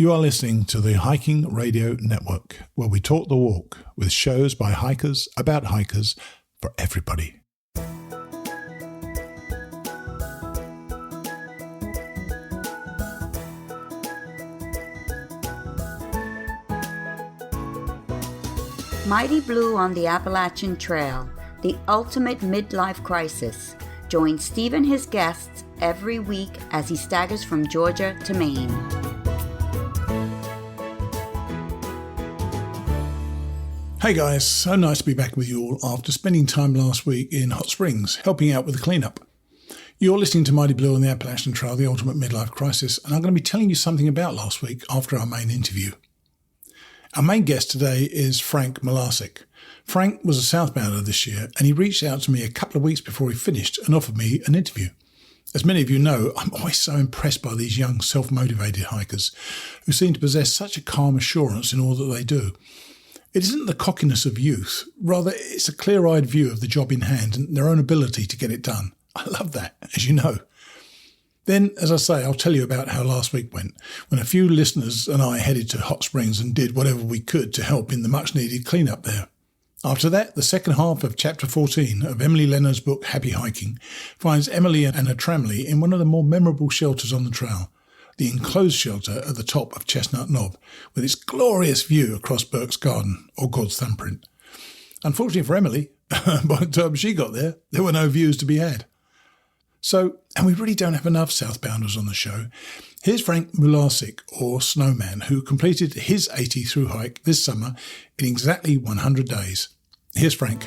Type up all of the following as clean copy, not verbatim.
You are listening to the Hiking Radio Network, where we talk the walk with shows by hikers, about hikers, for everybody. Mighty Blue on the Appalachian Trail, the ultimate midlife crisis. Join Steve and his guests every week as he staggers from Georgia to Maine. Hey guys, so nice to be back with you all after spending time last week in Hot Springs, helping out with the cleanup. You're listening to Mighty Blue on the Appalachian Trail, the ultimate midlife crisis, and I'm going to be telling you something about last week after our main interview. Our main guest today is Frank Mularcik. Frank was a southbounder this year, and he reached out to me a couple of weeks before he finished and offered me an interview. As many of you know, I'm always so impressed by these young, self-motivated hikers who seem to possess such a calm assurance in all that they do. It isn't the cockiness of youth, rather it's a clear-eyed view of the job in hand and their own ability to get it done. I love that, as you know. Then, as I say, I'll tell you about how last week went, when a few listeners and I headed to Hot Springs and did whatever we could to help in the much-needed clean-up there. After that, the second half of Chapter 14 of Emily Leonard's book, Happy Hiking, finds Emily and her tramley in one of the more memorable shelters on the trail, the enclosed shelter at the top of Chestnut Knob, with its glorious view across Burke's Garden, or God's thumbprint. Unfortunately for Emily, by the time she got there were no views to be had. So, and we really don't have enough southbounders on the show. Here's Frank Mularcik, or Snowman, who completed his 80 thru-hike this summer in exactly 100 days. Here's Frank.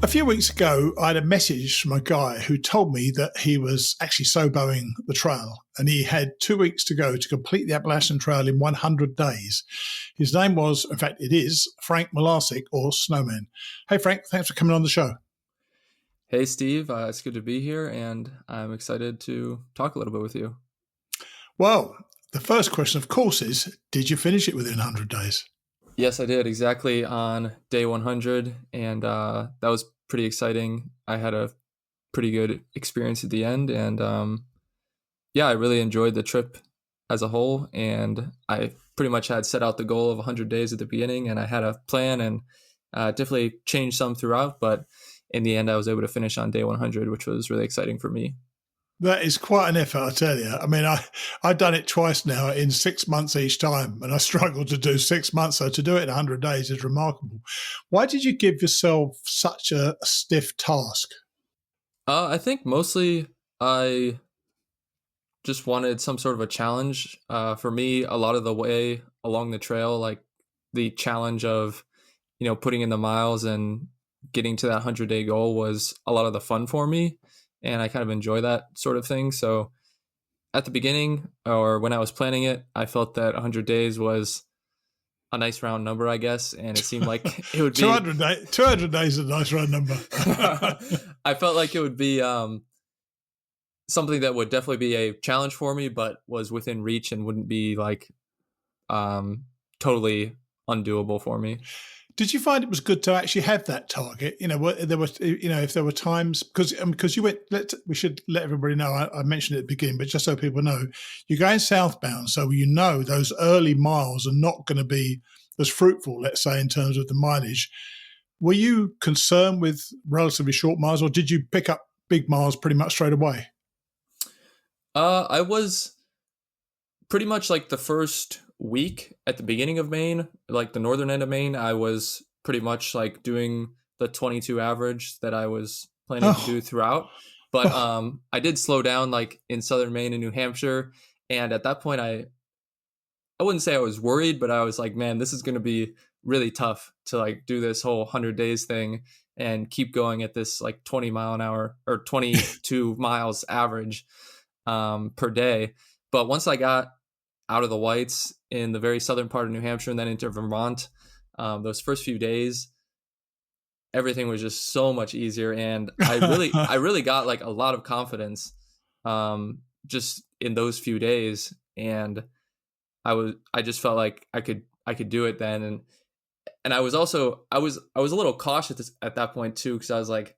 A few weeks ago, I had a message from a guy who told me that he was actually SOBOing the trail, and he had 2 weeks to go to complete the Appalachian Trail in 100 days. His name was, in fact, it is, Frank Mularcik, or Snowman. Hey, Frank, thanks for coming on the show. Hey, Steve. It's good to be here, and I'm excited to talk a little bit with you. Well, the first question, of course, is, did you finish it within 100 days? Yes, I did, exactly on day 100, and that was pretty exciting. I had a pretty good experience at the end, and I really enjoyed the trip as a whole, and I pretty much had set out the goal of 100 days at the beginning, and I had a plan, and definitely changed some throughout, but in the end, I was able to finish on day 100, which was really exciting for me. That is quite an effort, I tell you. I mean, I've done it twice now in 6 months each time, and I struggled to do 6 months. So to do it in 100 days is remarkable. Why did you give yourself such a stiff task? I think mostly I just wanted some sort of a challenge. For me, a lot of the way along the trail, like the challenge of, putting in the miles and getting to that 100-day goal was a lot of the fun for me. And I kind of enjoy that sort of thing. So at the beginning, or when I was planning it, I felt that 100 days was a nice round number, I guess. And it seemed like it would be 200 days is a nice round number. I felt like it would be something that would definitely be a challenge for me, but was within reach and wouldn't be like totally undoable for me. Did you find it was good to actually have that target? There was, if there were times, because you went, we should let everybody know, I mentioned it at the beginning, but just so people know, you're going southbound. So those early miles are not going to be as fruitful, let's say, in terms of the mileage. Were you concerned with relatively short miles, or did you pick up big miles pretty much straight away? I was pretty much like the first week at the beginning of Maine, like the northern end of Maine, I was pretty much like doing the 22 average that I was planning to do throughout. But I did slow down like in southern Maine and New Hampshire. And at that point, I wouldn't say I was worried, but I was like, man, this is going to be really tough to like do this whole 100 days thing and keep going at this like 20 mile an hour or 22 miles average per day. But once I got out of the whites in the very southern part of New Hampshire and then into Vermont, those first few days, everything was just so much easier. And I really got like a lot of confidence just in those few days. And I just felt like I could do it then. And I was a little cautious at that point too, because I was like,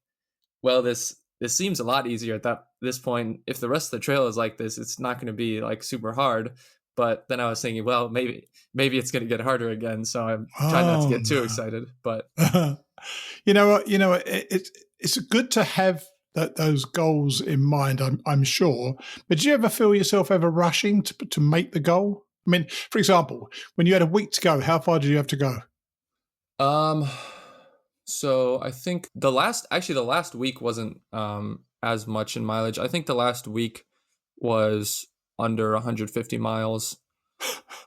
well, this this seems a lot easier at this point. If the rest of the trail is like this, it's not going to be like super hard. But then I was thinking, well, maybe it's going to get harder again. So I'm trying not to get too excited. But you know what? It's good to have those goals in mind. I'm sure. But did you ever feel yourself ever rushing to make the goal? I mean, for example, when you had a week to go, how far did you have to go? So I think the last week wasn't as much in mileage. I think the last week was under 150 miles,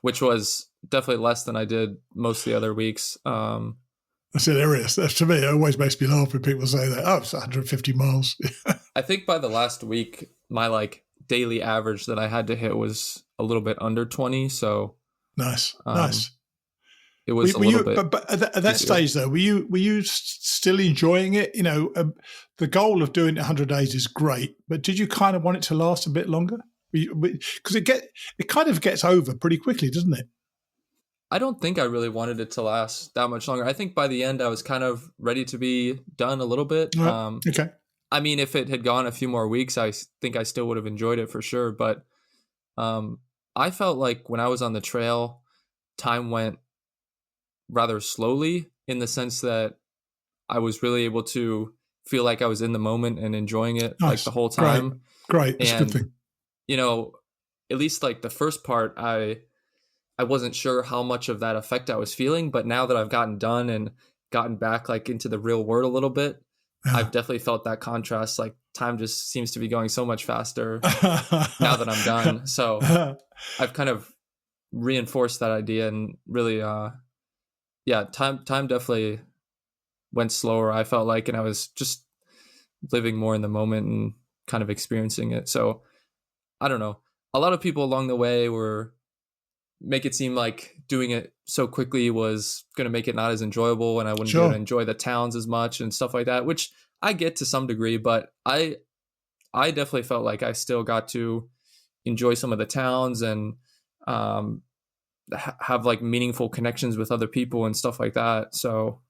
which was definitely less than I did most of the other weeks. That's hilarious. That's, to me, it always makes me laugh when people say that. Oh, it's 150 miles. I think by the last week, my like daily average that I had to hit was a little bit under 20. So nice. It was a little bit. But at that stage, though, were you still enjoying it? The goal of doing 100 days is great, but did you kind of want it to last a bit longer? Because it kind of gets over pretty quickly, doesn't it? I don't think I really wanted it to last that much longer. I think by the end, I was kind of ready to be done a little bit. Okay. I mean, if it had gone a few more weeks, I think I still would have enjoyed it for sure. But I felt like when I was on the trail, time went rather slowly, in the sense that I was really able to feel like I was in the moment and enjoying it like the whole time. Great. That's a good thing. At least like the first part, I wasn't sure how much of that effect I was feeling, but now that I've gotten done and gotten back like into the real world a little bit, I've definitely felt that contrast. Like time just seems to be going so much faster now that I'm done. So I've kind of reinforced that idea, and really, time definitely went slower, I felt like, and I was just living more in the moment and kind of experiencing it. So I don't know. A lot of people along the way make it seem like doing it so quickly was going to make it not as enjoyable, and I wouldn't be able to enjoy the towns as much and stuff like that, which I get to some degree, but I definitely felt like I still got to enjoy some of the towns and have like meaningful connections with other people and stuff like that. So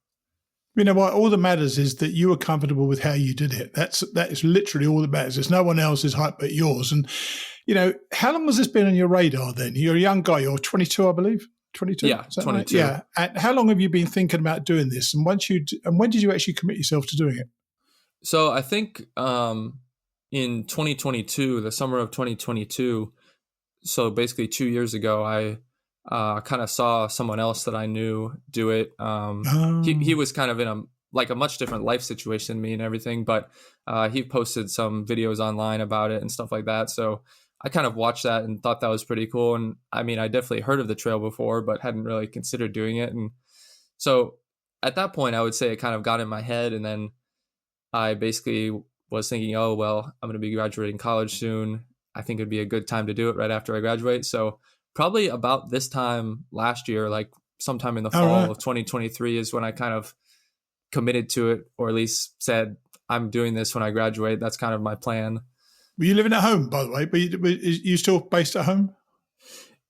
you know what? All that matters is that you were comfortable with how you did it. That is literally all that matters. It's no one else's hype but yours. And how long has this been on your radar then? You're a young guy. You're 22, I believe. 22? Yeah, 22. Right? Yeah. And how long have you been thinking about doing this? And when did you actually commit yourself to doing it? So I think in 2022, the summer of 2022, so basically 2 years ago, I kind of saw someone else that I knew do it. He was kind of in a much different life situation than me and everything, but he posted some videos online about it and stuff like that. So I kind of watched that and thought that was pretty cool. And I mean, I definitely heard of the trail before, but hadn't really considered doing it. And so at that point, I would say it kind of got in my head. And then I basically was thinking, oh, well, I'm going to be graduating college soon. I think it'd be a good time to do it right after I graduate. So probably about this time last year, like sometime in the fall of 2023 is when I kind of committed to it, or at least said, I'm doing this when I graduate. That's kind of my plan. Were you living at home, by the way? Are you still based at home?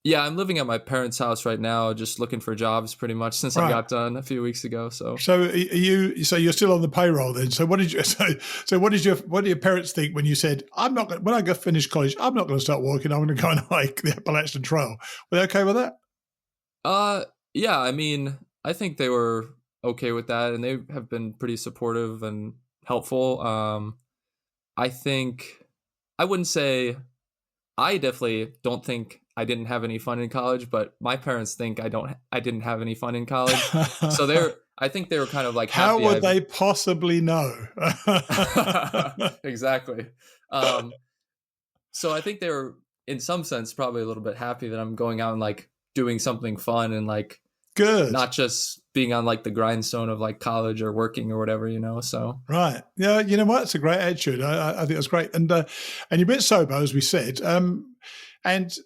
Yeah, I'm living at my parents' house right now, just looking for jobs pretty much since I got done a few weeks ago. So you're still on the payroll then. So what did your parents think when you said, when I finish college, I'm not going to start working, I'm going to go and hike the Appalachian Trail? Were they okay with that? Yeah, I mean, I think they were okay with that, and they have been pretty supportive and helpful. I definitely don't think I didn't have any fun in college, but my parents think I didn't have any fun in college. So I think they were kind of like, how would they possibly know? Exactly. So I think they were, in some sense, probably a little bit happy that I'm going out and like doing something fun and like good, not just being on like the grindstone of like college or working or whatever, so. Right. Yeah. You know what? It's a great attitude. I think that's great. And you've been SOBO, as we said. And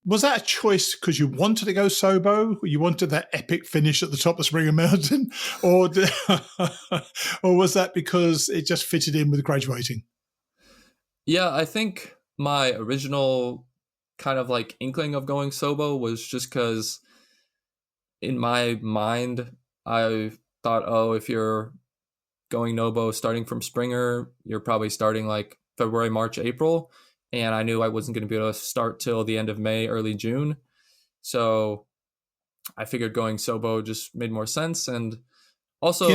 was that a choice because you wanted to go SOBO? You wanted that epic finish at the top of Springer Mountain? Or was that because it just fitted in with graduating? Yeah, I think my original kind of like inkling of going SOBO was just because in my mind, I thought, if you're going NOBO starting from Springer, you're probably starting like February, March, April. And I knew I wasn't going to be able to start till the end of May, early June. So I figured going SOBO just made more sense. And also,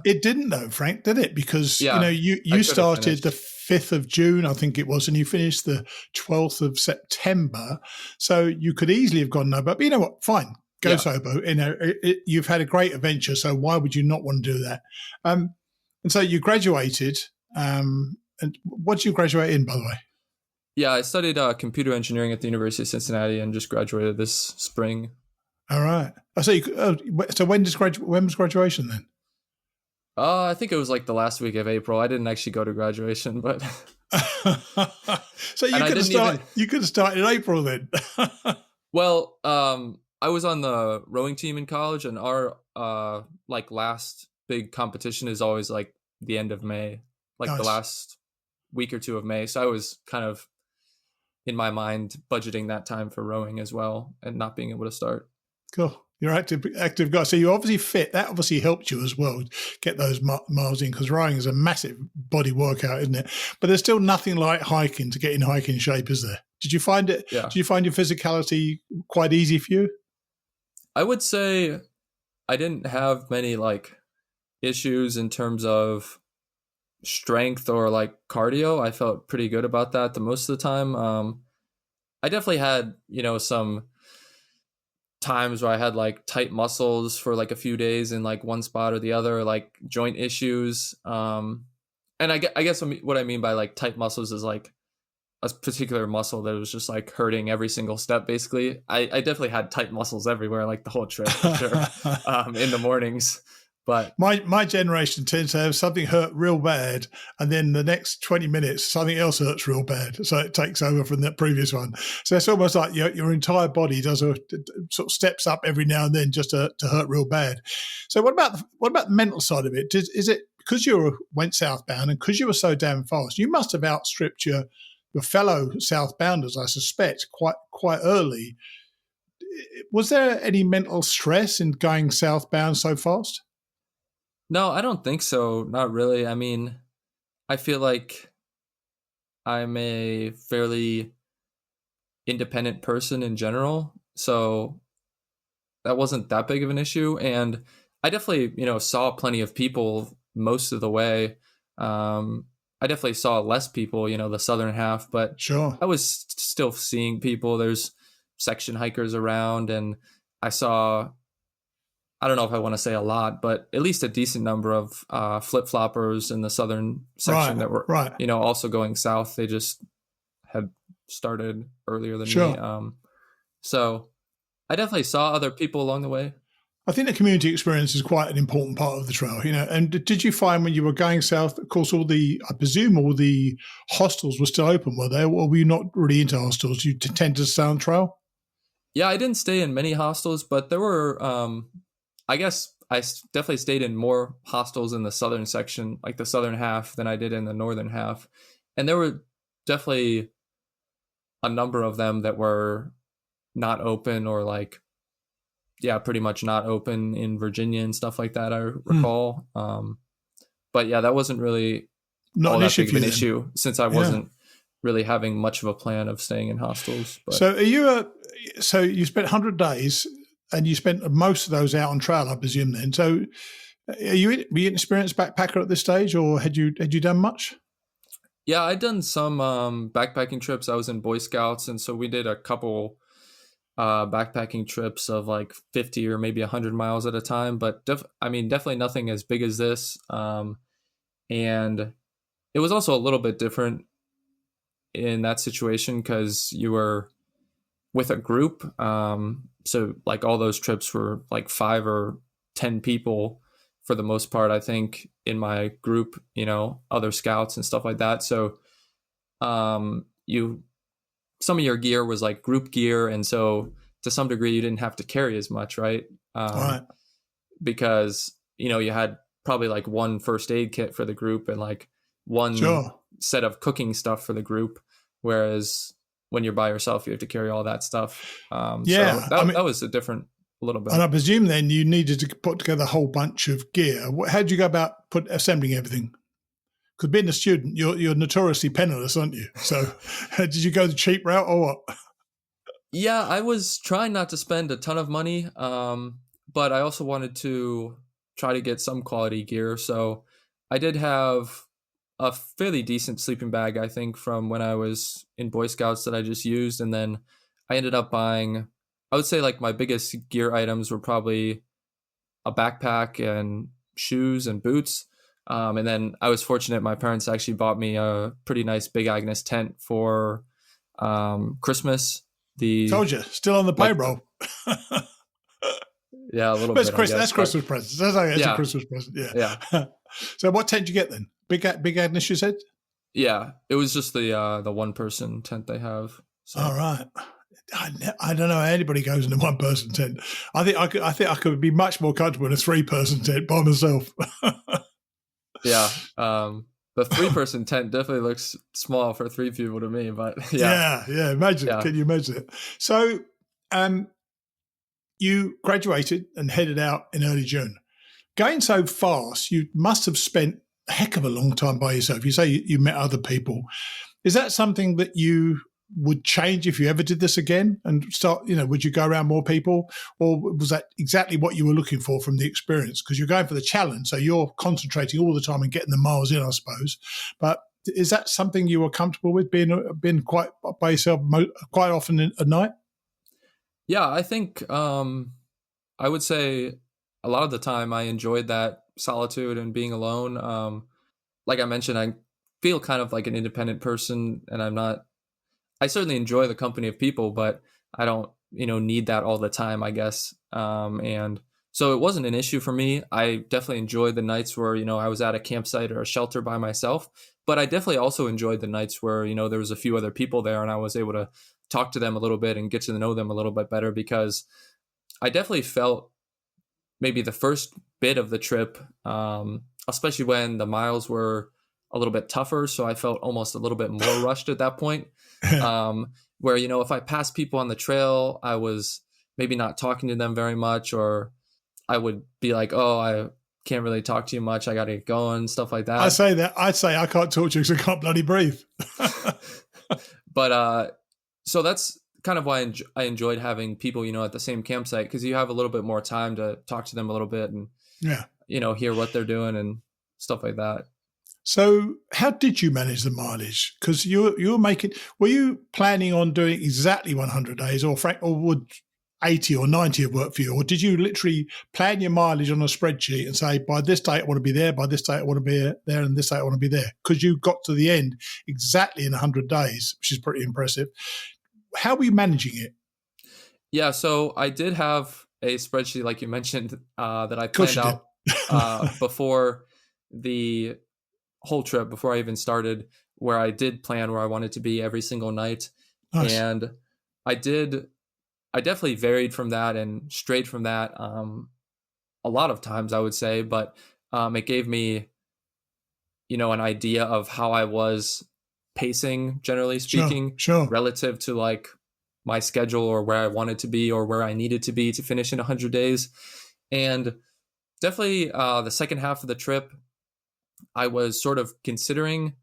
it didn't though, Frank, did it? Because, yeah, you started the 5th of June, I think it was, and you finished the 12th of September. So you could easily have gone no, but you know what? Fine. Go SOBO. You've had a great adventure. So why would you not want to do that? And so you graduated. And what did you graduate in, by the way? Yeah, I studied computer engineering at the University of Cincinnati and just graduated this spring. All right. So when was graduation then? I think it was like the last week of April. I didn't actually go to graduation, but so you could have started in April then. Well, I was on the rowing team in college, and our like last big competition is always like the end of May, like Nice. the last week or two of May. So I was kind of in my mind budgeting that time for rowing as well, and not being able to start. Cool. You're active guy. So you're obviously fit. That obviously helped you as well, get those miles in, because rowing is a massive body workout, isn't it? But there's still nothing like hiking to get in hiking shape, is there? Did you find it? Yeah. Did you find your physicality quite easy for you? I would say I didn't have many like issues in terms of strength or like cardio. I felt pretty good about that the most of the time. I definitely had, some times where I had like tight muscles for like a few days in like one spot or the other, like joint issues. And I guess what I mean by like tight muscles is like a particular muscle that was just like hurting every single step. Basically, I definitely had tight muscles everywhere, like the whole trip for sure, in the mornings. But my generation tends to have something hurt real bad, and then the next 20 minutes something else hurts real bad, so it takes over from that previous one. So it's almost like your entire body does sort of steps up every now and then just to hurt real bad. So what about the mental side of it? Is it because you went southbound and because you were so damn fast, you must have outstripped your fellow southbounders, I suspect, quite early. Was there any mental stress in going southbound so fast? No, I don't think so. Not really. I mean, I feel like I'm a fairly independent person in general, so that wasn't that big of an issue. And I definitely, saw plenty of people most of the way. I definitely saw less people, the southern half, but sure, I was still seeing people. There's section hikers around, and I saw, I don't know if I want to say a lot, but at least a decent number of flip-floppers in the southern section that were, also going south. They just had started earlier than me. So I definitely saw other people along the way. I think the community experience is quite an important part of the trail, And did you find when you were going south, of course, I presume all the hostels were still open, were they? Or were you not really into hostels? You tend to stay on trail? Yeah, I didn't stay in many hostels, but there were, I guess I definitely stayed in more hostels in the southern section, like the southern half, than I did in the northern half. And there were definitely a number of them that were not open or like, pretty much not open in Virginia and stuff like that, I recall. But yeah, that wasn't really not an issue since I wasn't really having much of a plan of staying in hostels. But. So you spent 100 days and you spent most of those out on trail, I presume then. So were you an experienced backpacker at this stage, or had you done much? Yeah, I'd done some backpacking trips. I was in Boy Scouts, and so we did a couple backpacking trips of like 50 or maybe 100 miles at a time, but definitely nothing as big as this. And it was also a little bit different in that situation because you were with a group. So like all those trips were like 5 or 10 people for the most part, I think, in my group, other scouts and stuff like that. So some of your gear was like group gear. And so to some degree, you didn't have to carry as much, right? Right. Because, you had probably like one first aid kit for the group and like one set of cooking stuff for the group. Whereas when you're by yourself, you have to carry all that stuff. So that was a different a little bit. And I presume then you needed to put together a whole bunch of gear. How did you go about assembling everything? Because being a student, you're notoriously penniless, aren't you? So did you go the cheap route or what? Yeah, I was trying not to spend a ton of money, but I also wanted to try to get some quality gear. So I did have a fairly decent sleeping bag, I think, from when I was in Boy Scouts that I just used. And then I ended up buying, I would say like my biggest gear items were probably a backpack and shoes and boots. And then I was fortunate, my parents actually bought me a pretty nice Big Agnes tent for Christmas. Told you, still on the payroll. Yeah, a little bit. That's Christmas presents. That's a Christmas present. Yeah. So what tent did you get then? Big Agnes, you said? Yeah, it was just the one person tent they have. So. All right. I don't know how anybody goes in a one person tent. I think I could be much more comfortable in a 3-person tent by myself. Yeah. The 3-person tent definitely looks small for 3 people to me, but yeah. Yeah. Imagine. Yeah. Can you imagine it? So, you graduated and headed out in early June. Going so fast, you must have spent a heck of a long time by yourself. You say you met other people. Is that something that you would change if you ever did this again and start, would you go around more people, or was that exactly what you were looking for from the experience? Because you're going for the challenge, so you're concentrating all the time and getting the miles in, I suppose. But is that something you were comfortable with, being quite by yourself quite often at night? Yeah, I think I would say a lot of the time I enjoyed that solitude and being alone. Like I mentioned, I feel kind of like an independent person, and I certainly enjoy the company of people, but I don't, need that all the time, I guess. And so it wasn't an issue for me. I definitely enjoyed the nights where, I was at a campsite or a shelter by myself, but I definitely also enjoyed the nights where, there was a few other people there and I was able to talk to them a little bit and get to know them a little bit better, because I definitely felt maybe the first bit of the trip, especially when the miles were a little bit tougher. So I felt almost a little bit more rushed at that point. Where, if I passed people on the trail, I was maybe not talking to them very much, or I would be like, oh, I can't really talk to you much. I got to get going, stuff like that. I say that. I'd say I can't talk to you because I can't bloody breathe. But so that's kind of why I enjoyed having people, at the same campsite, because you have a little bit more time to talk to them a little bit and, hear what they're doing and stuff like that. So how did you manage the mileage? Because were you planning on doing exactly 100 days, or would 80 or 90 have worked for you? Or did you literally plan your mileage on a spreadsheet and say, by this date I want to be there, by this date I want to be there, and this date I want to be there? Because you got to the end exactly in 100 days, which is pretty impressive. How were you managing it? Yeah, so I did have a spreadsheet, like you mentioned, that I planned out before the whole trip, before I even started, where I did plan where I wanted to be every single night. Nice. And I definitely varied from that and strayed from that a lot of times, I would say, but it gave me, an idea of how I was pacing, generally speaking, sure. relative to like my schedule or where I wanted to be or where I needed to be to finish in 100 days. And definitely the second half of the trip, I was sort of considering,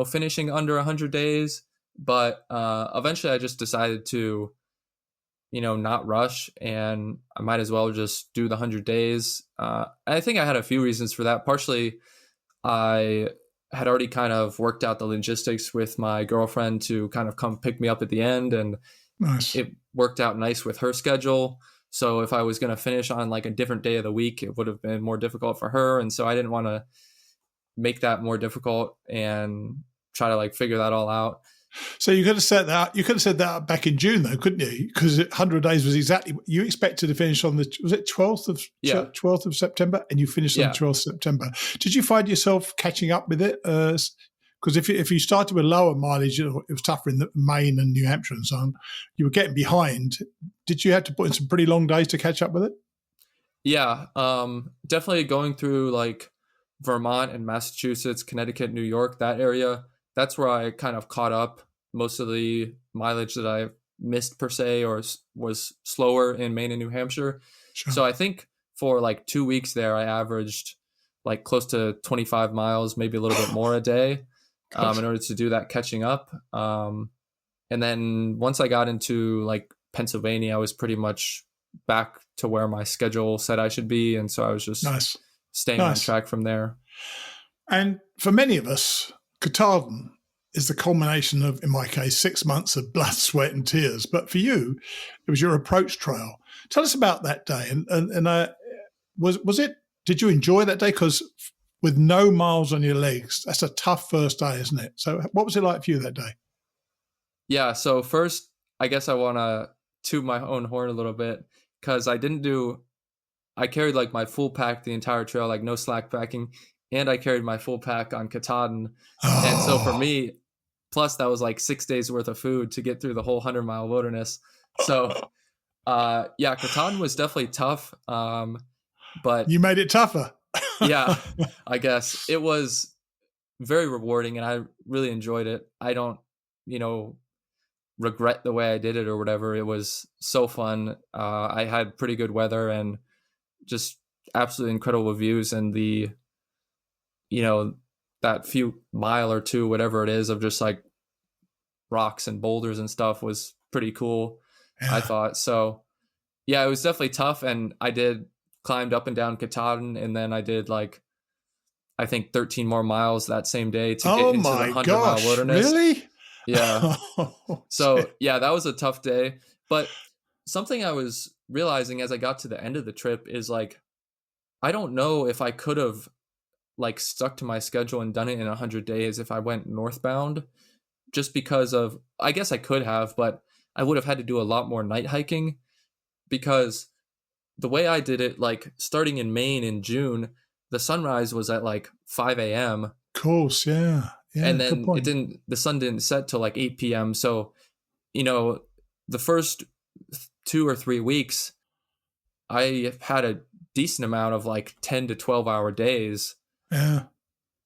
finishing under 100 days, but eventually I just decided to, not rush, and I might as well just do the 100 days. I think I had a few reasons for that. Partially, I had already kind of worked out the logistics with my girlfriend to kind of come pick me up at the end, and nice. It worked out nice with her schedule. So if I was going to finish on like a different day of the week, it would have been more difficult for her. And so I didn't want to make that more difficult and try to like figure that all out. So you could have said that. You could have said that back in June, though, couldn't you? Because 100 days was exactly you expected to finish on the 12th of September, and you finished on the 12th of September. Did you find yourself catching up with it? Because if you started with lower mileage, it was tougher in Maine and New Hampshire and so on. You were getting behind. Did you have to put in some pretty long days to catch up with it? Yeah, definitely going through like Vermont and Massachusetts, Connecticut, New York, that area. That's where I kind of caught up most of the mileage that I missed per se or was slower in Maine and New Hampshire. Sure. So I think for like 2 weeks there, I averaged like close to 25 miles, maybe a little bit more a day, in order to do that catching up. And then once I got into like Pennsylvania, I was pretty much back to where my schedule said I should be. And so I was just staying on track from there. And for many of us, Katahdin is the culmination of, in my case, 6 months of blood, sweat and tears. But for you, it was your approach trail. Tell us about that day. And was it, did you enjoy that day? Because with no miles on your legs, that's a tough first day, isn't it? So what was it like for you that day? Yeah. So first, I guess I want to toot my own horn a little bit, because I carried like my full pack the entire trail, like no slack packing. And I carried my full pack on Katahdin. Oh. And so for me, plus that was like 6 days worth of food to get through the whole 100-mile wilderness. So Katahdin was definitely tough. But you made it tougher. Yeah, I guess it was very rewarding and I really enjoyed it. I don't, regret the way I did it or whatever. It was so fun. I had pretty good weather and just absolutely incredible views, and that few mile or two, whatever it is, of just like rocks and boulders and stuff was pretty cool. Yeah. I thought. So yeah, it was definitely tough. And I climbed up and down Katahdin, and then I did like, I think 13 more miles that same day to get into the 100-mile wilderness. Really? Yeah. So yeah, that was a tough day. But something I was realizing as I got to the end of the trip is like, I don't know if I could have like stuck to my schedule and done it in 100 days if I went northbound, just because of, I guess I could have, but I would have had to do a lot more night hiking, because the way I did it, like starting in Maine in June, the sunrise was at like 5 a.m. Of course, yeah. And then the sun didn't set till like 8 p.m. So, the first 2 or 3 weeks, I had a decent amount of like 10 to 12 hour days. Yeah.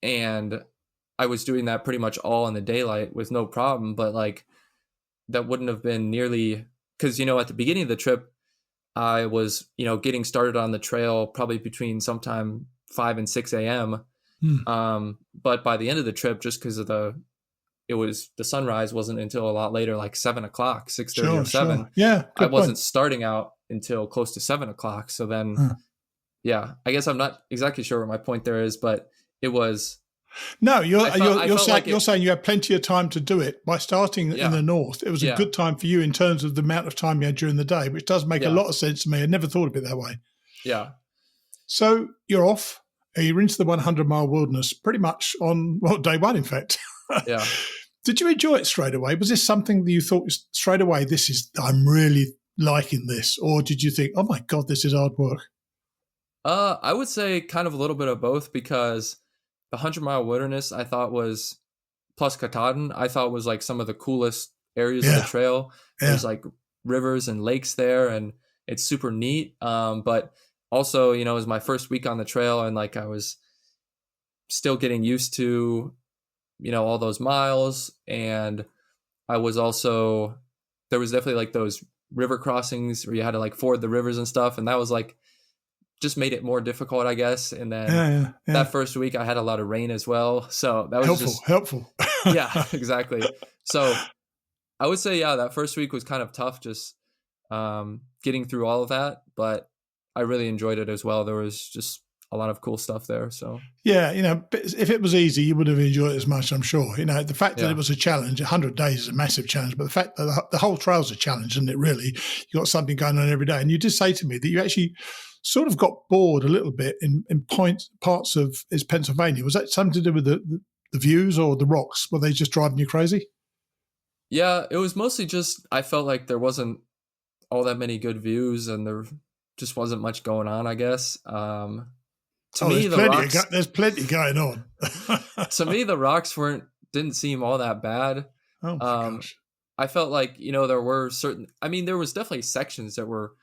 And I was doing that pretty much all in the daylight with no problem. But like, that wouldn't have been nearly, because, at the beginning of the trip, I was, getting started on the trail probably between sometime 5 and 6 a.m. But by the end of the trip, just because of the sunrise wasn't until a lot later, like 7 o'clock, 6:30 or 7. Sure. Yeah. I wasn't starting out until close to 7 o'clock. So then, yeah, I guess I'm not exactly sure what my point there is, but it was. No, you're saying you had plenty of time to do it by starting in the north. It was a good time for you in terms of the amount of time you had during the day, which does make a lot of sense to me. I never thought of it that way. Yeah. So you're off. You're into the 100-mile wilderness pretty much on, day one, in fact. Yeah. Did you enjoy it straight away? Was this something that you thought straight away, I'm really liking this? Or did you think, oh my God, this is hard work? I would say kind of a little bit of both, because the 100-mile wilderness I thought was, plus Katahdin, I thought was like some of the coolest areas of the trail. Yeah. There's like rivers and lakes there, and it's super neat. But also, it was my first week on the trail, and like I was still getting used to, all those miles. And I was also, there was definitely like those river crossings where you had to like ford the rivers and stuff. And that was like, just made it more difficult, I guess. And then that first week I had a lot of rain as well. So that was helpful. Yeah, exactly. So I would say, that first week was kind of tough, just getting through all of that, but I really enjoyed it as well. There was just a lot of cool stuff there. So yeah, if it was easy, you would have enjoyed it as much, I'm sure. The fact that it was a challenge, 100 days is a massive challenge, but the fact that the whole trail's a challenge, isn't it, really? You got something going on every day. And you did say to me that you actually sort of got bored a little bit in parts of Pennsylvania. Was that something to do with the views or the rocks? Were they just driving you crazy? Yeah, it was mostly just, I felt like there wasn't all that many good views, and there just wasn't much going on, I guess. To me, there's plenty going on. To me, the rocks didn't seem all that bad. Oh my gosh. I felt like, there were there was definitely sections that were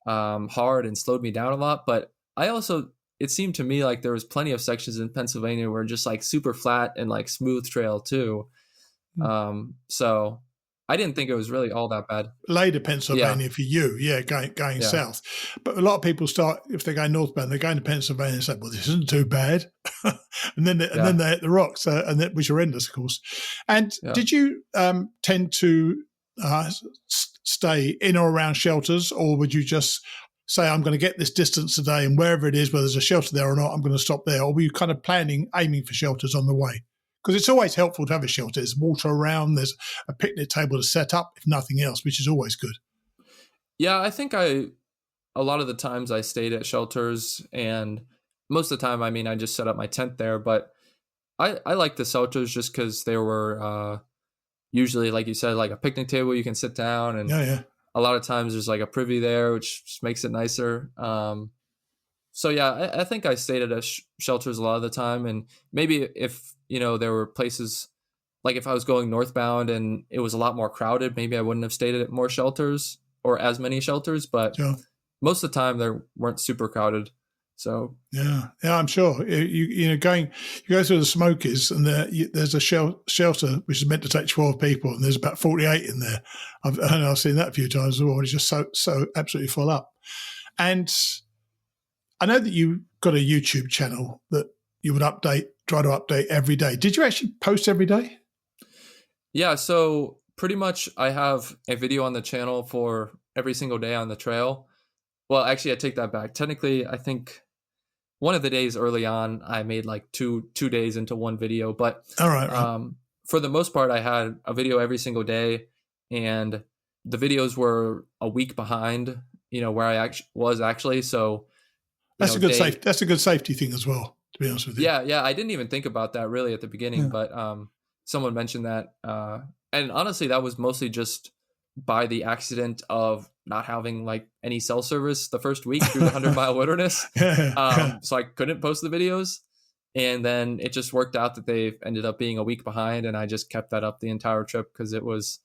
hard and slowed me down a lot, but it seemed to me like there was plenty of sections in Pennsylvania where just like super flat and like smooth trail too. So I didn't think it was really all that bad. Later Pennsylvania for you, going south. But a lot of people start, if they're going northbound, they're going to Pennsylvania and say, well, this isn't too bad. and then they hit the rocks, which are horrendous, of course. And did you tend to stay in or around shelters, or would you just say, I'm going to get this distance today, and wherever it is, whether there's a shelter there or not, I'm going to stop there? Or were you kind of aiming for shelters on the way? Because it's always helpful to have a shelter. There's water around, there's a picnic table to set up, if nothing else, which is always good. Yeah, I think a lot of the times I stayed at shelters, and most of the time, I mean, I just set up my tent there. But I like the shelters just because they were usually, like you said, like a picnic table you can sit down, and a lot of times there's like a privy there, which just makes it nicer. So yeah, I think I stayed at shelters a lot of the time, and maybe if there were places like if I was going northbound and it was a lot more crowded, maybe I wouldn't have stayed at more shelters or as many shelters. But most of the time, they weren't super crowded. So yeah, I'm sure. You go through the Smokies, and there's a shelter which is meant to take 12 people, and there's about 48 in there. I've seen that a few times as well. It's just so absolutely full up. And I know that you got a YouTube channel that you would try to update every day. Did you actually post every day? Yeah, so pretty much I have a video on the channel for every single day on the trail. Well, actually, I take that back. Technically, I think one of the days early on, I made like two days into one video. But all right. For the most part, I had a video every single day, and the videos were a week behind, where I was actually. So that's a good safety thing as well, to be honest with you. Yeah. I didn't even think about that really at the beginning, but someone mentioned that. And honestly, that was mostly just by the accident of not having like any cell service the first week through the 100-mile wilderness. So I couldn't post the videos. And then it just worked out that they ended up being a week behind. And I just kept that up the entire trip because it was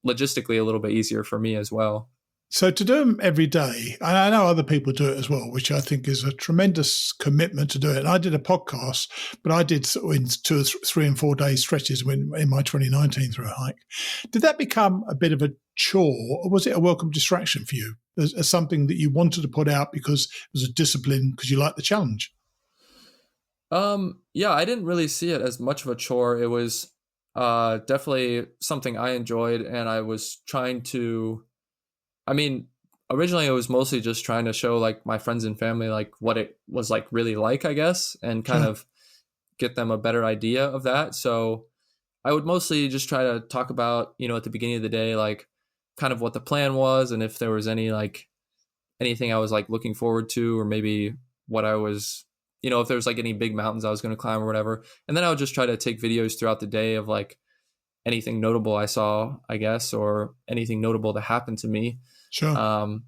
logistically a little bit easier for me as well. So to do them every day, and I know other people do it as well, which I think is a tremendous commitment to do it. And I did a podcast, but I did in 2 or 3 and 4 day stretches in my 2019 thru-hike. Did that become a bit of a chore, or was it a welcome distraction for you as something that you wanted to put out because it was a discipline, because you liked the challenge? Yeah, I didn't really see it as much of a chore. It was definitely something I enjoyed, and I was trying to, originally it was mostly just trying to show like my friends and family like what it was like really like, I guess, and kind of get them a better idea of that. So I would mostly just try to talk about, at the beginning of the day, like kind of what the plan was, and if there was anything I was like looking forward to, or maybe what I was, if there was like any big mountains I was going to climb or whatever. And then I would just try to take videos throughout the day of like anything notable I saw, I guess, or anything notable that happened to me. Sure.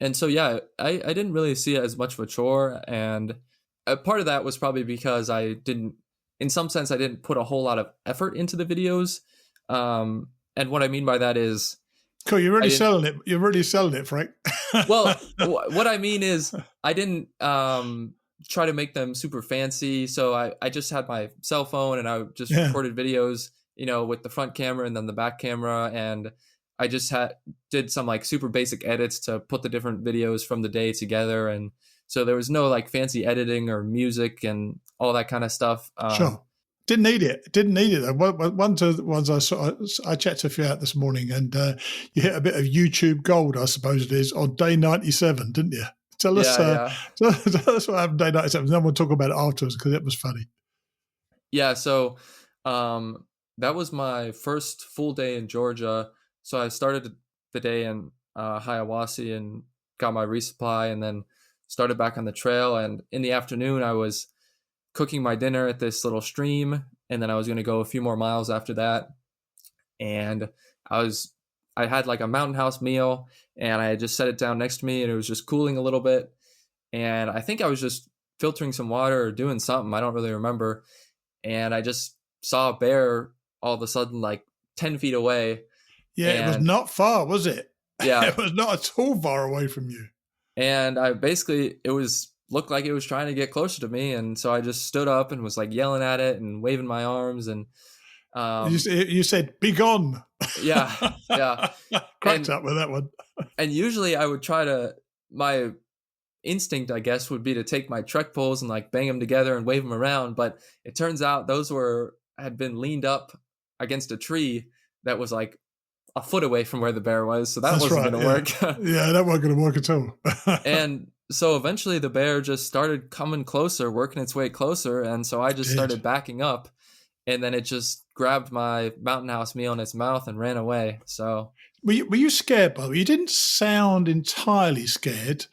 And so, yeah, I didn't really see it as much of a chore. And a part of that was probably because I didn't put a whole lot of effort into the videos. And what I mean by that is, cool. You're really selling it. You're really selling it, Frank. Well, what I mean is I didn't try to make them super fancy. So I just had my cell phone, and I just recorded videos, with the front camera and then the back camera. And I just did some like super basic edits to put the different videos from the day together. And so there was no like fancy editing or music and all that kind of stuff. Sure. Didn't need it. One of the ones I saw, I checked a few out this morning, and you hit a bit of YouTube gold, I suppose it is, on day 97, didn't you? Tell us what happened day 97. Then we'll talk about it afterwards, because it was funny. Yeah, so that was my first full day in Georgia. So I started the day in Hiawassee and got my resupply, and then started back on the trail. And in the afternoon, I was cooking my dinner at this little stream, and then I was going to go a few more miles after that. And I had like a mountain house meal, and I just set it down next to me, and it was just cooling a little bit. And I think I was just filtering some water or doing something. I don't really remember. And I just saw a bear all of a sudden, like 10 feet away. Yeah, it was not far, was it? Yeah. It was not at all far away from you. And looked like it was trying to get closer to me. And so I just stood up and was like yelling at it and waving my arms. And You said, "Be gone." Yeah, yeah. Cracked up with that one. And usually I would try to, my instinct, I guess, would be to take my trek poles and like bang them together and wave them around. But it turns out those had been leaned up against a tree that was like a foot away from where the bear was. So that wasn't going to work. Yeah, that wasn't going to work at all. And so eventually the bear just started coming closer, working its way closer. And so I just started backing up, and then it just grabbed my Mountain House meal in its mouth and ran away. So were you scared, Bob? You didn't sound entirely scared.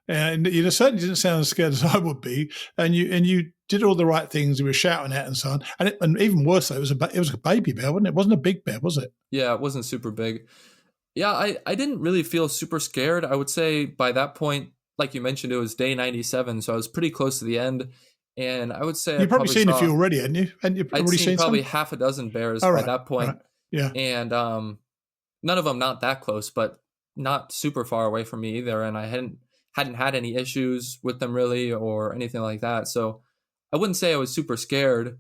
And you certainly didn't sound as scared as I would be. And you did all the right things. You were shouting at and so on. And even worse, though, it was a baby bear, wasn't it? It wasn't a big bear, was it? Yeah, it wasn't super big. Yeah, I didn't really feel super scared. I would say by that point, like you mentioned, it was day 97, so I was pretty close to the end. And I would say you've probably seen a few already, hadn't you? And you've already seen probably some? half a dozen bears by that point. Right. Yeah. And none of them not that close, but not super far away from me either. And I hadn't had any issues with them really or anything like that. So I wouldn't say I was super scared,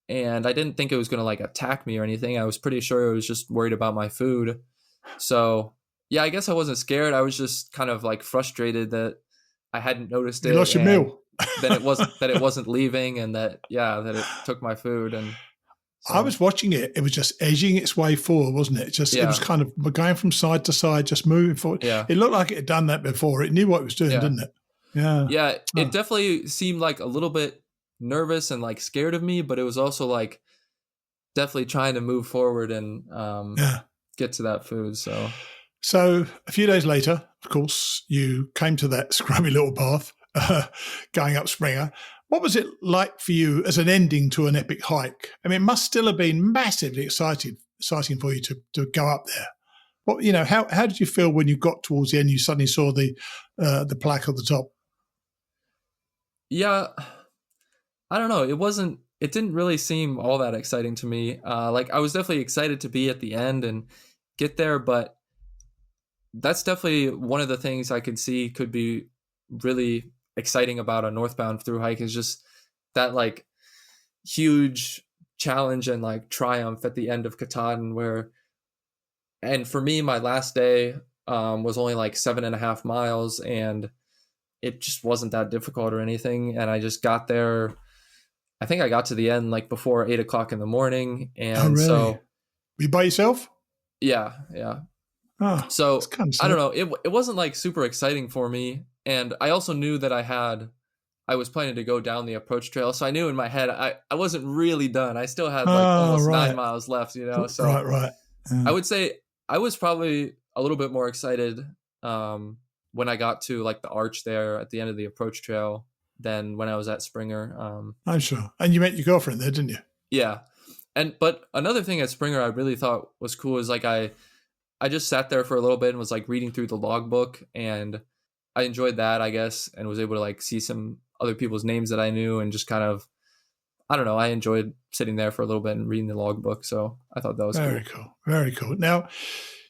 and I didn't think it was going to like attack me or anything. I was pretty sure it was just worried about my food. So yeah, I guess I wasn't scared. I was just kind of like frustrated that I hadn't noticed it. You lost your meal. that it wasn't leaving, and that it took my food. And so. I was watching it. It was just edging its way forward, wasn't it? It was kind of going from side to side, just moving forward. Yeah. It looked like it had done that before. It knew what it was doing, didn't it? Yeah. Yeah. It definitely seemed like a little bit nervous and like scared of me, but it was also like definitely trying to move forward and get to that food. So a few days later, of course, you came to that scrubby little path going up Springer. What was it like for you as an ending to an epic hike? I mean, it must still have been massively exciting for you to go up there. What, how did you feel when you got towards the end? You suddenly saw the plaque at the top. Yeah, I don't know. It didn't really seem all that exciting to me. Like I was definitely excited to be at the end and get there, but that's definitely one of the things I could see could be really exciting about a northbound thru hike is just that like huge challenge and like triumph at the end of Katahdin and for me, my last day was only like 7.5 miles, and it just wasn't that difficult or anything. And I just got there. I think I got to the end like before 8:00 in the morning. And really? So were you by yourself? Yeah. Oh, so kind of I don't know. It wasn't like super exciting for me. And I also knew that I was planning to go down the approach trail. So I knew in my head, I wasn't really done. I still had like almost 9 miles left, So Right. Yeah. I would say I was probably a little bit more excited when I got to like the arch there at the end of the approach trail than when I was at Springer. I'm sure. And you met your girlfriend there, didn't you? Yeah. But another thing at Springer I really thought was cool is like I just sat there for a little bit and was like reading through the logbook, and I enjoyed that, I guess, and was able to like see some other people's names that I knew and just kind of, I don't know, I enjoyed sitting there for a little bit and reading the logbook. So I thought that was very cool. Very cool. Now,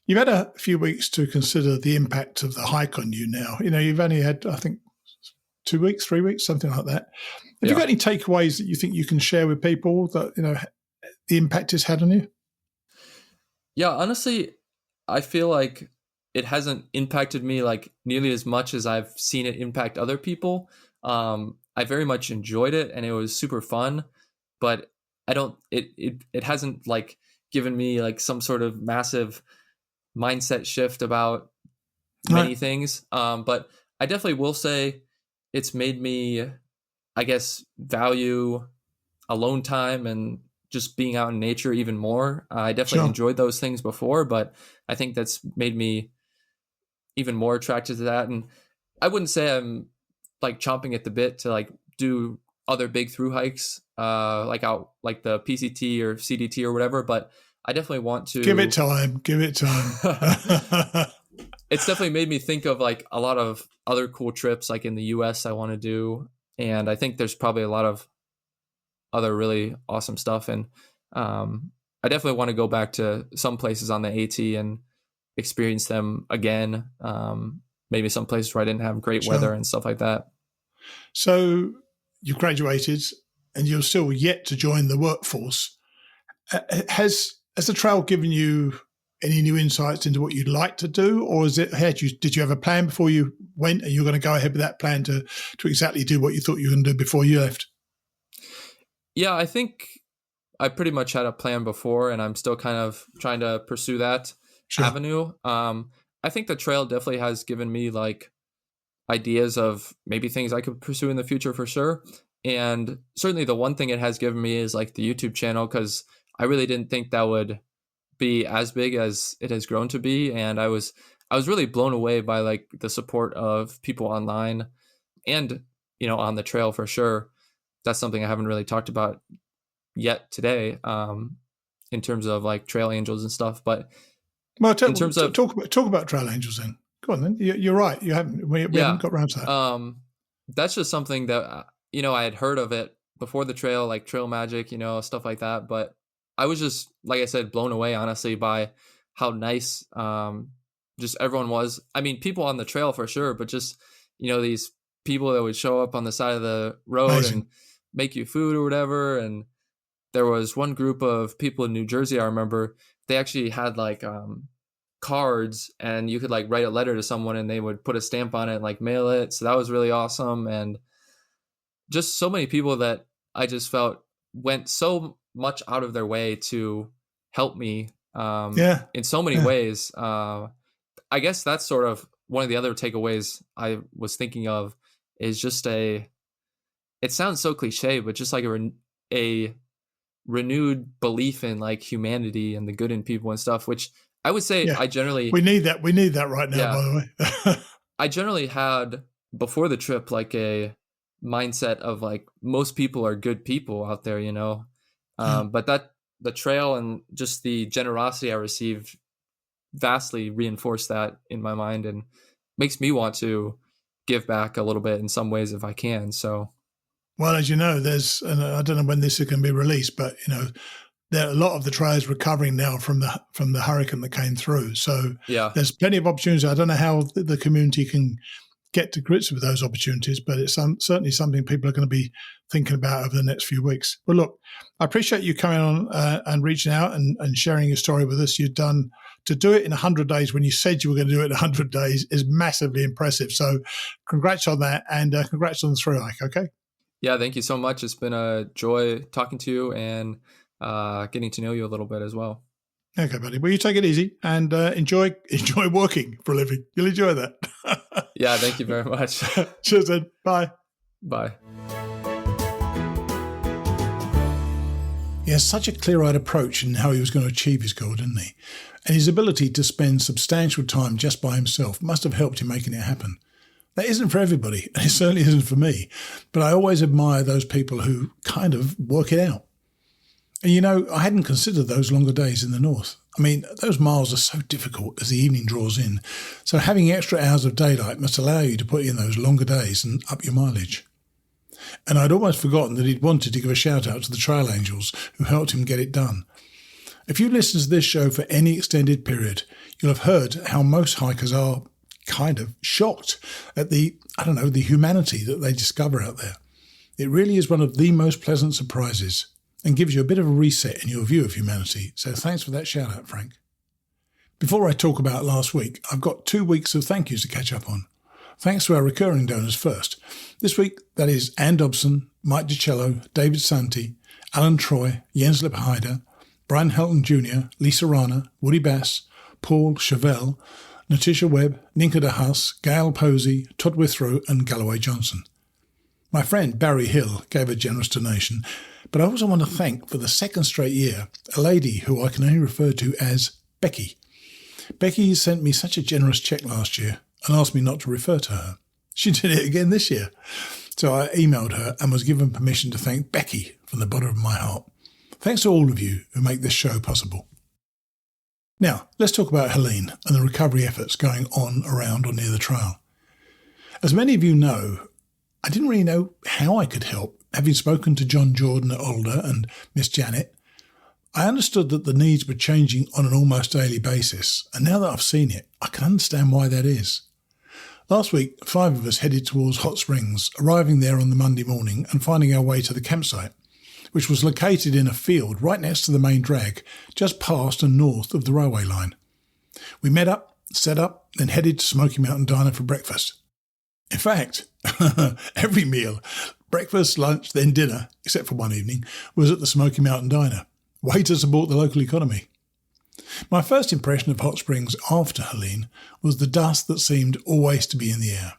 you've had a few weeks to consider the impact of the hike on you now. You've only had, I think, 2 weeks, 3 weeks, something like that. Have you got any takeaways that you think you can share with people that, the impact it's had on you? Yeah, honestly, I feel like it hasn't impacted me like nearly as much as I've seen it impact other people. I very much enjoyed it and it was super fun, but it hasn't like given me like some sort of massive mindset shift about many things. But I definitely will say it's made me, I guess, value alone time and just being out in nature even more. I definitely enjoyed those things before, but I think that's made me even more attracted to that. And I wouldn't say I'm like chomping at the bit to like do other big thru hikes, like out like the PCT or CDT or whatever, but I definitely want to give it time. It's definitely made me think of like a lot of other cool trips like in the US I want to do. And I think there's probably a lot of other really awesome stuff. And I definitely want to go back to some places on the AT and experience them again. Maybe some places where I didn't have great weather and stuff like that. So you graduated and you're still yet to join the workforce. Has the trail given you any new insights into what you'd like to do, or did you have a plan before you went, and you're going to go ahead with that plan to exactly do what you thought you were going to do before you left? Yeah, I think I pretty much had a plan before, and I'm still kind of trying to pursue that avenue. I think the trail definitely has given me like ideas of maybe things I could pursue in the future for sure. And certainly the one thing it has given me is like the YouTube channel, because I really didn't think that would be as big as it has grown to be. And I was really blown away by like the support of people online and, on the trail for sure. That's something I haven't really talked about yet today, in terms of like trail angels and stuff. But in terms of talk about trail angels, then go on. Then you're right. We haven't got around to that. That's just something that I had heard of it before the trail, like trail magic, stuff like that. But I was just, like I said, blown away, honestly, by how nice just everyone was. I mean, people on the trail for sure, but just, these people that would show up on the side of the road Amazing. And make you food or whatever. And there was one group of people in New Jersey, I remember, they actually had like cards, and you could like write a letter to someone and they would put a stamp on it and like mail it. So that was really awesome. And just so many people that I just felt went so much out of their way to help me in so many ways. I guess that's sort of one of the other takeaways I was thinking of, is just it sounds so cliche, but just like a renewed belief in like humanity and the good in people and stuff, which I would say I generally... We need that right now, by the way. I generally had, before the trip, like a mindset of like most people are good people out there, but that the trail and just the generosity I received vastly reinforced that in my mind and makes me want to give back a little bit in some ways if I can. So, well, as you know, and I don't know when this is going to be released, but there are a lot of the trails recovering now from the hurricane that came through. So there's plenty of opportunities. I don't know how the community can get to grips with those opportunities, but it's certainly something people are going to be thinking about over the next few weeks. But look, I appreciate you coming on and reaching out and sharing your story with us. You've done, to do it in 100 days when you said you were going to do it in 100 days is massively impressive. So congrats on that, and congrats on the thru-hike, okay? Yeah, thank you so much. It's been a joy talking to you and getting to know you a little bit as well. Okay, buddy. Well, you take it easy and enjoy working for a living. You'll enjoy that. Yeah, thank you very much. Cheers then. Bye. Bye. He has such a clear-eyed approach in how he was going to achieve his goal, didn't he? And his ability to spend substantial time just by himself must have helped him making it happen. That isn't for everybody, and it certainly isn't for me. But I always admire those people who kind of work it out. And I hadn't considered those longer days in the north. I mean, those miles are so difficult as the evening draws in. So having extra hours of daylight must allow you to put in those longer days and up your mileage. And I'd almost forgotten that he'd wanted to give a shout out to the trail angels who helped him get it done. If you listen to this show for any extended period, you'll have heard how most hikers are kind of shocked at the humanity that they discover out there. It really is one of the most pleasant surprises and gives you a bit of a reset in your view of humanity. So thanks for that shout out, Frank. Before I talk about last week, I've got 2 weeks of thank yous to catch up on. Thanks to our recurring donors first. This week, that is Ann Dobson, Mike DiCello, David Santi, Alan Troy, Jens Lippheide, Brian Helton Jr., Lisa Rana, Woody Bass, Paul Chevelle, Natisha Webb, Ninka de Haas, Gail Posey, Todd Withrow and Galloway Johnson. My friend Barry Hill gave a generous donation, but I also want to thank for the second straight year a lady who I can only refer to as Becky. Becky sent me such a generous cheque last year and asked me not to refer to her. She did it again this year. So I emailed her and was given permission to thank Becky from the bottom of my heart. Thanks to all of you who make this show possible. Now, let's talk about Helene and the recovery efforts going on around or near the trail. As many of you know, I didn't really know how I could help, having spoken to John Jordan at Alder and Miss Janet. I understood that the needs were changing on an almost daily basis, and now that I've seen it, I can understand why that is. Last week, 5 of us headed towards Hot Springs, arriving there on the Monday morning and finding our way to the campsite. which was located in a field right next to the main drag, just past and north of the railway line. We met up, set up, then headed to Smoky Mountain Diner for breakfast. In fact, every meal, breakfast, lunch, then dinner, except for one evening, was at the Smoky Mountain Diner. Way to support the local economy. My first impression of Hot Springs after Helene was the dust that seemed always to be in the air.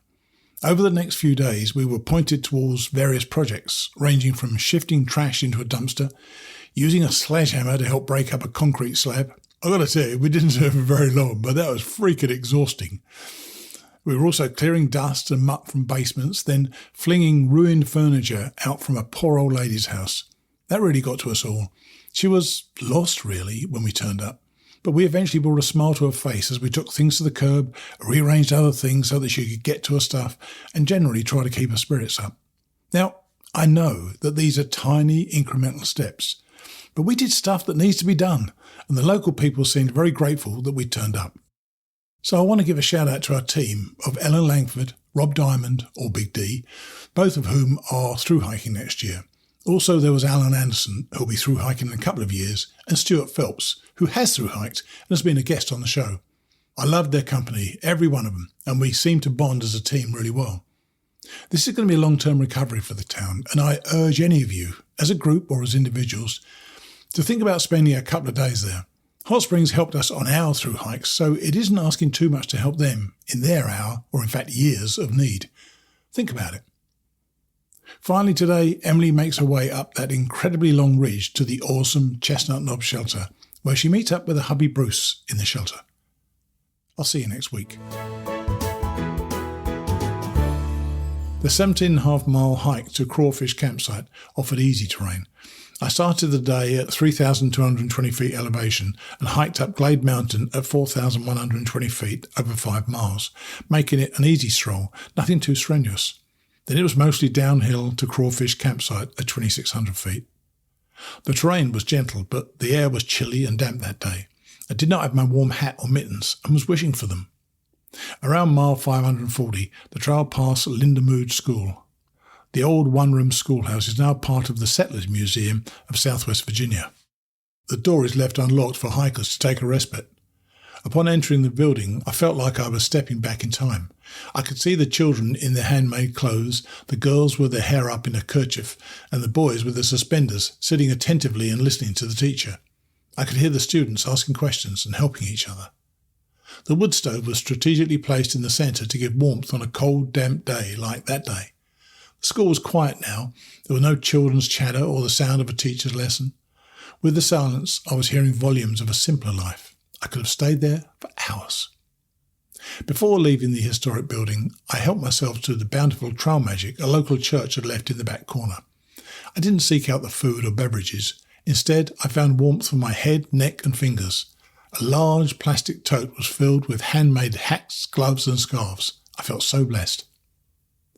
Over the next few days, we were pointed towards various projects, ranging from shifting trash into a dumpster, using a sledgehammer to help break up a concrete slab. I've got to tell you, we didn't do it for very long, but that was freaking exhausting. We were also clearing dust and muck from basements, then flinging ruined furniture out from a poor old lady's house. That really got to us all. She was lost, really, when we turned up. But we eventually brought a smile to her face as we took things to the curb, rearranged other things so that she could get to her stuff, and generally try to keep her spirits up. Now, I know that these are tiny incremental steps, but we did stuff that needs to be done, and the local people seemed very grateful that we turned up. So I want to give a shout out to our team of Ellen Langford, Rob Diamond, or Big D, both of whom are thru-hiking next year. Also, there was Allan Anderson, who'll be thru-hiking in a couple of years, and Stuart Phelps, who has thru-hiked and has been a guest on the show. I loved their company, every one of them, and we seemed to bond as a team really well. This is going to be a long-term recovery for the town, and I urge any of you, as a group or as individuals, to think about spending a couple of days there. Hot Springs helped us on our thru-hikes, so it isn't asking too much to help them in their hour, or in fact years, of need. Think about it. Finally today, Emily makes her way up that incredibly long ridge to the awesome Chestnut Knob shelter, where she meets up with her hubby Bruce in the shelter. I'll see you next week. The 17.5-mile hike to Crawfish campsite offered easy terrain. I started the day at 3,220 feet elevation and hiked up Glade Mountain at 4,120 feet over 5 miles, making it an easy stroll, nothing too strenuous. Then it was mostly downhill to Crawfish campsite at 2,600 feet. The terrain was gentle, but the air was chilly and damp that day. I did not have my warm hat or mittens and was wishing for them. Around mile 540, the trail passed Lindamood School. The old one-room schoolhouse is now part of the Settlers Museum of Southwest Virginia. The door is left unlocked for hikers to take a respite. Upon entering the building, I felt like I was stepping back in time. I could see the children in their handmade clothes, the girls with their hair up in a kerchief, and the boys with their suspenders, sitting attentively and listening to the teacher. I could hear the students asking questions and helping each other. The wood stove was strategically placed in the centre to give warmth on a cold, damp day like that day. The school was quiet now. There were no children's chatter or the sound of a teacher's lesson. With the silence, I was hearing volumes of a simpler life. I could have stayed there for hours. Before leaving the historic building, I helped myself to the bountiful trail magic a local church had left in the back corner. I didn't seek out the food or beverages. Instead, I found warmth for my head, neck and fingers. A large plastic tote was filled with handmade hats, gloves and scarves. I felt so blessed.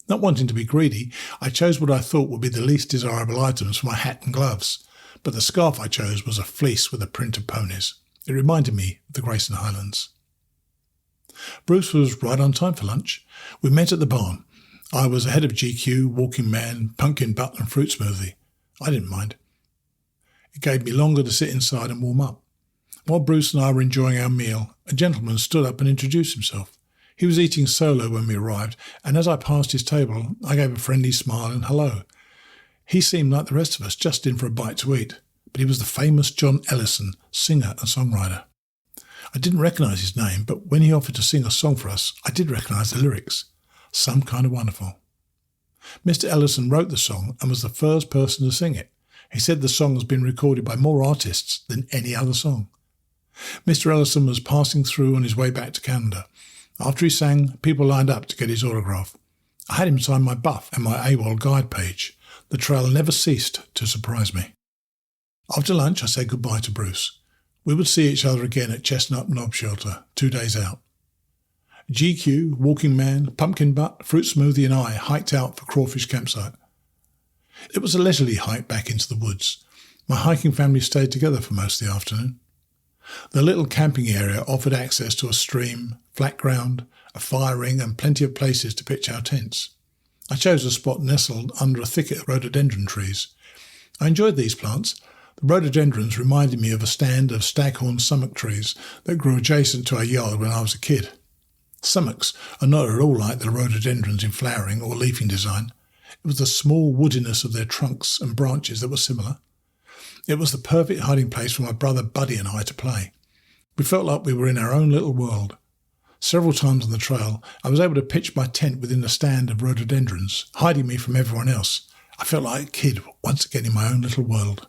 Not wanting to be greedy, I chose what I thought would be the least desirable items for my hat and gloves, but the scarf I chose was a fleece with a print of ponies. It reminded me of the Grayson Highlands. Bruce was right on time for lunch. We met at the barn. I was ahead of GQ, Walking Man, Pumpkin Butt and Fruit Smoothie. I didn't mind. It gave me longer to sit inside and warm up. While Bruce and I were enjoying our meal, a gentleman stood up and introduced himself. He was eating solo when we arrived, and as I passed his table, I gave a friendly smile and hello. He seemed like the rest of us, just in for a bite to eat, but he was the famous John Ellison, singer and songwriter. I didn't recognise his name, but when he offered to sing a song for us, I did recognise the lyrics. Some Kind of Wonderful. Mr. Ellison wrote the song and was the first person to sing it. He said the song has been recorded by more artists than any other song. Mr. Ellison was passing through on his way back to Canada. After he sang, people lined up to get his autograph. I had him sign my buff and my AWOL guide page. The trail never ceased to surprise me. After lunch, I said goodbye to Bruce. We would see each other again at Chestnut Knob Shelter, 2 days out. GQ, Walking Man, Pumpkin Butt, Fruit Smoothie and I hiked out for Crawfish campsite. It was a leisurely hike back into the woods. My hiking family stayed together for most of the afternoon. The little camping area offered access to a stream, flat ground, a fire ring and plenty of places to pitch our tents. I chose a spot nestled under a thicket of rhododendron trees. I enjoyed these plants. The rhododendrons reminded me of a stand of staghorn sumach trees that grew adjacent to our yard when I was a kid. Sumachs are not at all like the rhododendrons in flowering or leafing design. It was the small woodiness of their trunks and branches that were similar. It was the perfect hiding place for my brother Buddy and I to play. We felt like we were in our own little world. Several times on the trail, I was able to pitch my tent within a stand of rhododendrons, hiding me from everyone else. I felt like a kid once again in my own little world.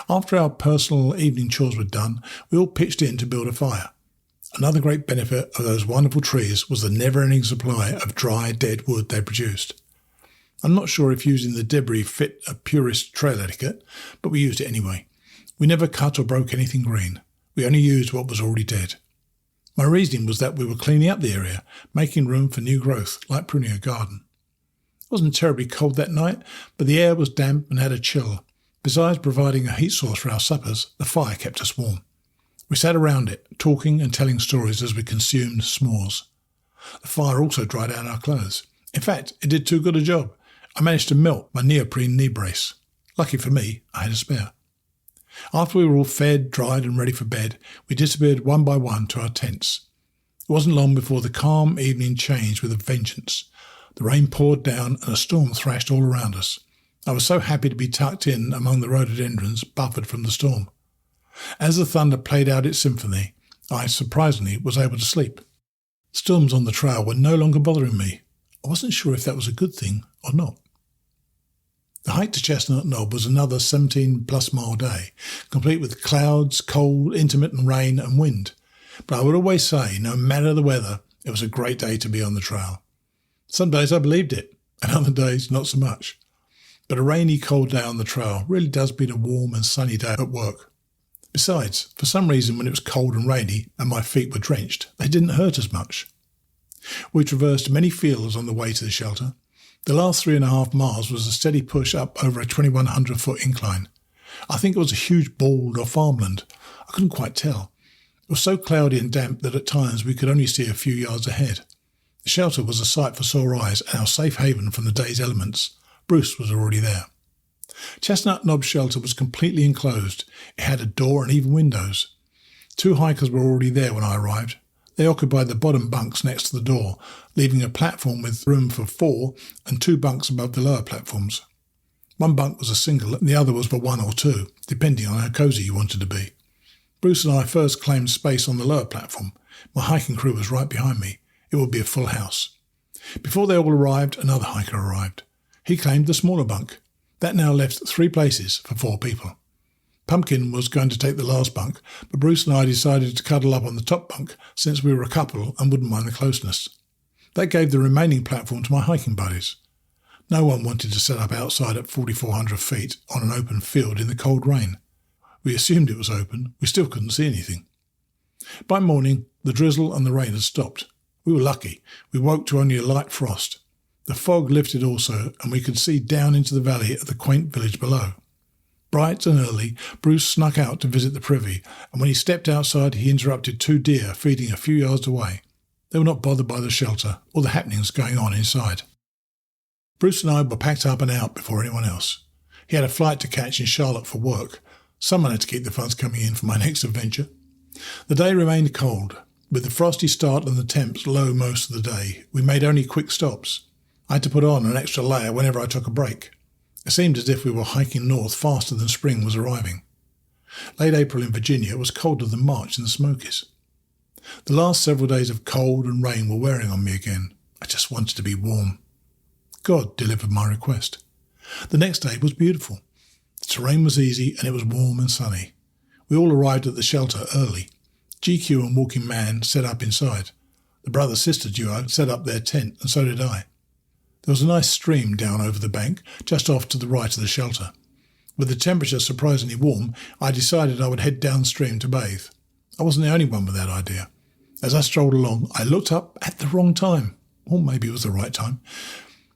After our personal evening chores were done, we all pitched in to build a fire. Another great benefit of those wonderful trees was the never-ending supply of dry, dead wood they produced. I'm not sure if using the debris fit a purist trail etiquette, but we used it anyway. We never cut or broke anything green. We only used what was already dead. My reasoning was that we were cleaning up the area, making room for new growth, like pruning a garden. It wasn't terribly cold that night, but the air was damp and had a chill. Besides providing a heat source for our suppers, the fire kept us warm. We sat around it, talking and telling stories as we consumed s'mores. The fire also dried out our clothes. In fact, it did too good a job. I managed to melt my neoprene knee brace. Lucky for me, I had a spare. After we were all fed, dried and ready for bed, we disappeared one by one to our tents. It wasn't long before the calm evening changed with a vengeance. The rain poured down and a storm thrashed all around us. I was so happy to be tucked in among the rhododendrons, buffered from the storm. As the thunder played out its symphony, I, surprisingly, was able to sleep. Storms on the trail were no longer bothering me. I wasn't sure if that was a good thing or not. The hike to Chestnut Knob was another 17-plus mile day, complete with clouds, cold, intermittent rain and wind. But I would always say, no matter the weather, it was a great day to be on the trail. Some days I believed it, and other days not so much. But a rainy, cold day on the trail really does beat a warm and sunny day at work. Besides, for some reason when it was cold and rainy and my feet were drenched, they didn't hurt as much. We traversed many fields on the way to the shelter. The last 3.5 miles was a steady push up over a 2,100-foot incline. I think it was a huge bald or farmland. I couldn't quite tell. It was so cloudy and damp that at times we could only see a few yards ahead. The shelter was a sight for sore eyes and our safe haven from the day's elements. Bruce was already there. Chestnut Knob shelter was completely enclosed. It had a door and even windows. 2 hikers were already there when I arrived. They occupied the bottom bunks next to the door, leaving a platform with room for 4 and 2 bunks above the lower platforms. One bunk was a single and the other was for 1 or 2, depending on how cosy you wanted to be. Bruce and I first claimed space on the lower platform. My hiking crew was right behind me. It would be a full house. Before they all arrived, another hiker arrived. He claimed the smaller bunk. That now left 3 places for 4 people. Pumpkin was going to take the last bunk, but Bruce and I decided to cuddle up on the top bunk since we were a couple and wouldn't mind the closeness. That gave the remaining platform to my hiking buddies. No one wanted to set up outside at 4,400 feet on an open field in the cold rain. We assumed it was open. We still couldn't see anything. By morning, the drizzle and the rain had stopped. We were lucky. We woke to only a light frost. The fog lifted also, and we could see down into the valley of the quaint village below. Bright and early, Bruce snuck out to visit the privy, and when he stepped outside, he interrupted 2 deer feeding a few yards away. They were not bothered by the shelter or the happenings going on inside. Bruce and I were packed up and out before anyone else. He had a flight to catch in Charlotte for work. Someone had to keep the funds coming in for my next adventure. The day remained cold. With the frosty start and the temps low most of the day, we made only quick stops. I had to put on an extra layer whenever I took a break. It seemed as if we were hiking north faster than spring was arriving. Late April in Virginia was colder than March in the Smokies. The last several days of cold and rain were wearing on me again. I just wanted to be warm. God delivered my request. The next day was beautiful. The terrain was easy and it was warm and sunny. We all arrived at the shelter early. GQ and Walking Man set up inside. The brother-sister duo set up their tent, and so did I. There was a nice stream down over the bank, just off to the right of the shelter. With the temperature surprisingly warm, I decided I would head downstream to bathe. I wasn't the only one with that idea. As I strolled along, I looked up at the wrong time. Or maybe it was the right time.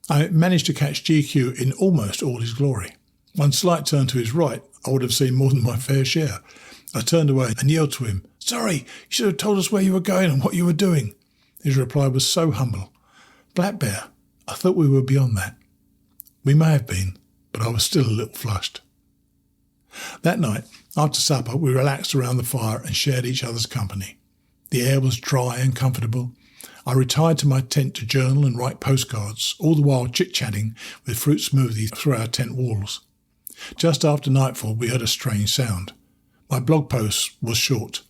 I managed to catch GQ in almost all his glory. One slight turn to his right, I would have seen more than my fair share. I turned away and yelled to him, "Sorry, you should have told us where you were going and what you were doing." His reply was so humble. "Black Bear, I thought we were beyond that." We may have been, but I was still a little flushed. That night, after supper, we relaxed around the fire and shared each other's company. The air was dry and comfortable. I retired to my tent to journal and write postcards, all the while chit-chatting with fruit smoothie through our tent walls. Just after nightfall, we heard a strange sound. My blog post was short.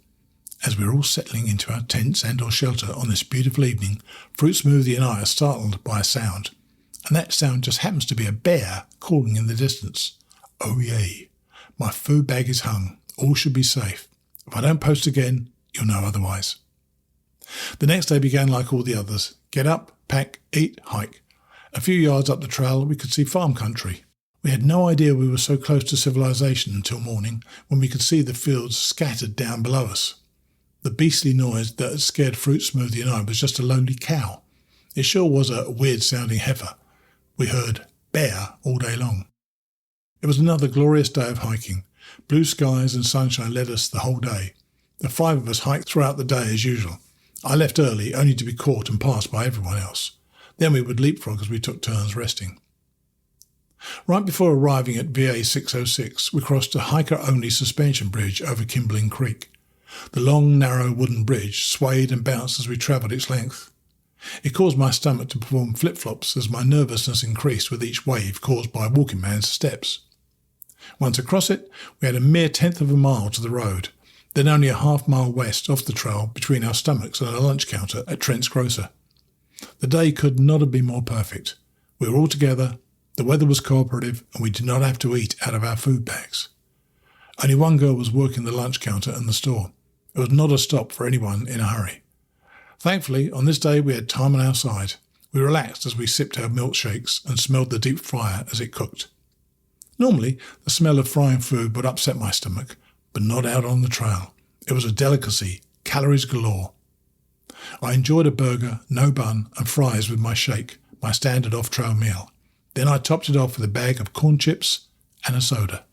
As we were all settling into our tents and or shelter on this beautiful evening, Fruit Smoothie and I are startled by a sound. And that sound just happens to be a bear calling in the distance. Oh yay, my food bag is hung. All should be safe. If I don't post again, you'll know otherwise. The next day began like all the others. Get up, pack, eat, hike. A few yards up the trail we could see farm country. We had no idea we were so close to civilization until morning, when we could see the fields scattered down below us. The beastly noise that had scared Fruit Smoothie and I was just a lonely cow. It sure was a weird-sounding heifer. We heard bear all day long. It was another glorious day of hiking. Blue skies and sunshine led us the whole day. The 5 of us hiked throughout the day as usual. I left early, only to be caught and passed by everyone else. Then we would leapfrog as we took turns resting. Right before arriving at VA 606, we crossed a hiker-only suspension bridge over Kimbling Creek. The long, narrow wooden bridge swayed and bounced as we travelled its length. It caused my stomach to perform flip-flops as my nervousness increased with each wave caused by a walking man's steps. Once across it, we had a mere 1/10 of a mile to the road, then only a half-mile west off the trail between our stomachs and a lunch counter at Trent's Grocer. The day could not have been more perfect. We were all together, the weather was cooperative, and we did not have to eat out of our food bags. Only one girl was working the lunch counter in the store. It was not a stop for anyone in a hurry. Thankfully, on this day we had time on our side. We relaxed as we sipped our milkshakes and smelled the deep fryer as it cooked. Normally, the smell of frying food would upset my stomach, but not out on the trail. It was a delicacy, calories galore. I enjoyed a burger, no bun, and fries with my shake, my standard off-trail meal. Then I topped it off with a bag of corn chips and a soda.